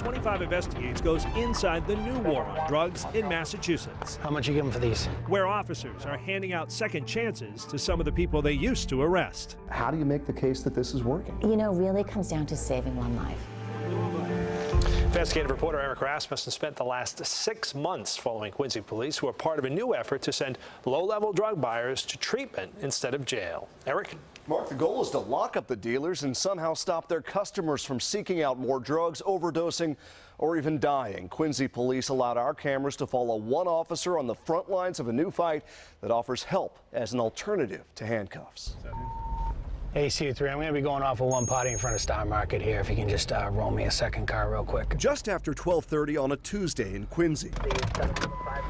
25 Investigates goes inside the new war on drugs in Massachusetts. How much you give them for these? Where officers are handing out second chances to some of the people they used to arrest. How do you make the case that this is working? You know, really it comes down to saving one life. Investigative reporter Eric Rasmussen spent the last 6 months following Quincy police, who are part of a new effort to send low-level drug buyers to treatment instead of jail. Eric? Mark, the goal is to lock up the dealers and somehow stop their customers from seeking out more drugs, overdosing, or even dying. Quincy police allowed our cameras to follow one officer on the front lines of a new fight that offers help as an alternative to handcuffs. Hey, CU3, I'm going to be going off of one party in front of Star Market here. If you can just roll me a second car real quick. Just after 12:30 on a Tuesday in Quincy.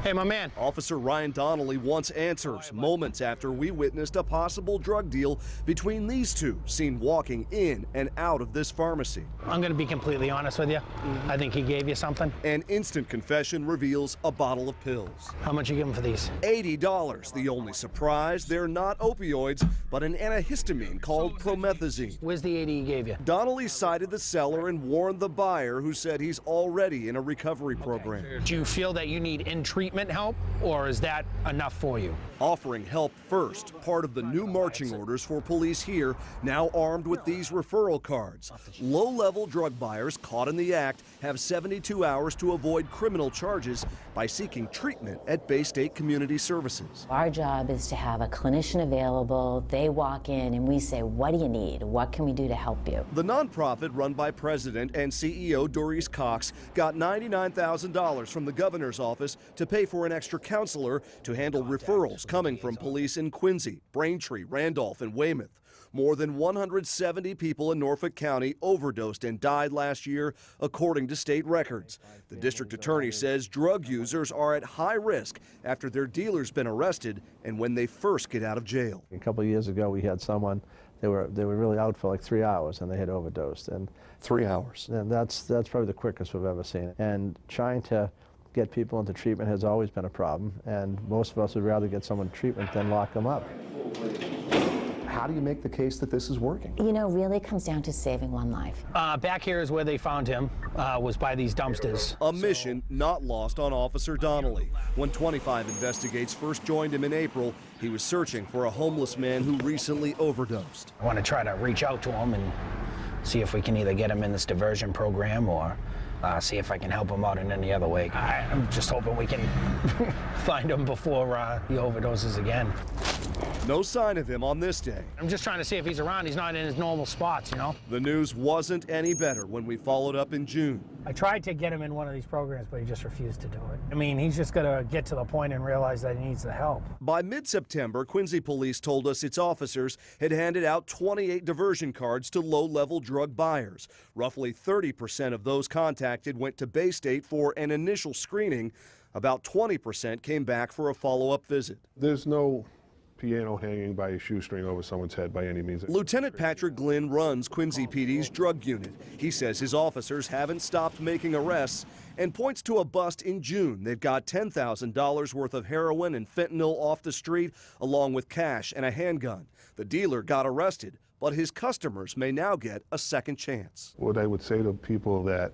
Hey, my man. Officer Ryan Donnelly wants answers moments after we witnessed a possible drug deal between these two, seen walking in and out of this pharmacy. I'm going to be completely honest with you. I think he gave you something. An instant confession reveals a bottle of pills. How much you give him for these? $80. The only surprise, they're not opioids, but an antihistamine called promethazine. Where's the 80 he gave you? Donnelly cited the seller and warned the buyer, who said he's already in a recovery program. Do you feel that you need in-treatment help, or is that enough for you? Offering help first, part of the new marching orders for police here, now armed with these referral cards. Low-level drug buyers caught in the act have 72 hours to avoid criminal charges by seeking treatment at Bay State Community Services. Our job is to have a clinician available. They walk in and we say, what do you need? What can we do to help you? The nonprofit run by President and CEO Doris Cox got $99,000 from the governor's office to pay for an extra counselor to handle referrals coming from police in Quincy, Braintree, Randolph, and Weymouth. More than 170 people in Norfolk County overdosed and died last year, according to state records. The district attorney says drug users are at high risk after their dealer's been arrested and when they first get out of jail. A couple of years ago, we had someone, they were really out for like 3 hours and they had overdosed. And 3 hours. And that's probably the quickest we've ever seen it. And trying to get people into treatment has always been a problem, and most of us would rather get someone treatment than lock them up. How do you make the case that this is working? You know, really it comes down to saving one life. Back here is where they found him, was by these dumpsters. A mission not lost on Officer Donnelly. When 25 Investigates first joined him in April, he was searching for a homeless man who recently overdosed. I want to try to reach out to him and see if we can either get him in this diversion program or see if I can help him out in any other way. I'm just hoping we can find him before he overdoses again. No sign of him on this day. I'm just trying to see if he's around. He's not in his normal spots, you know? The news wasn't any better when we followed up in June. I tried to get him in one of these programs, but he just refused to do it. I mean, he's just going to get to the point and realize that he needs the help. By mid-September, Quincy police told us its officers had handed out 28 diversion cards to low-level drug buyers. Roughly 30% of those contacted went to Bay State for an initial screening. About 20% came back for a follow-up visit. There's no piano hanging by a shoestring over someone's head by any means. Lieutenant Patrick Glynn runs Quincy PD's drug unit. He says his officers haven't stopped making arrests and points to a bust in June that got $10,000 worth of heroin and fentanyl off the street, along with cash and a handgun. The dealer got arrested, but his customers may now get a second chance. What I would say to people that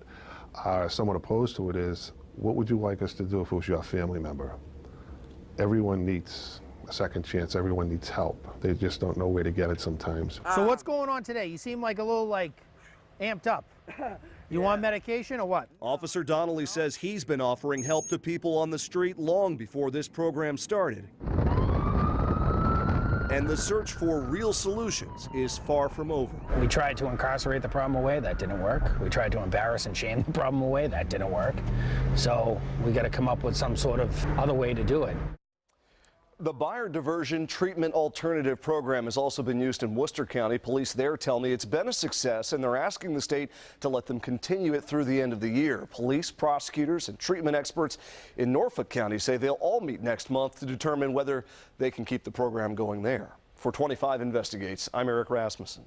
are somewhat opposed to it is, what would you like us to do if it was your family member? Everyone needs a second chance. Everyone needs help. They just don't know where to get it sometimes. So what's going on today? You seem like a little amped up. You want medication or what? Officer Donnelly says he's been offering help to people on the street long before this program started. And the search for real solutions is far from over. We tried to incarcerate the problem away. That didn't work. We tried to embarrass and shame the problem away. That didn't work. So we got to come up with some sort of other way to do it. The Buyer Diversion Treatment Alternative program has also been used in Worcester County. Police there tell me it's been a success, and they're asking the state to let them continue it through the end of the year. Police, prosecutors, and treatment experts in Norfolk County say they'll all meet next month to determine whether they can keep the program going there. For 25 Investigates, I'm Eric Rasmussen.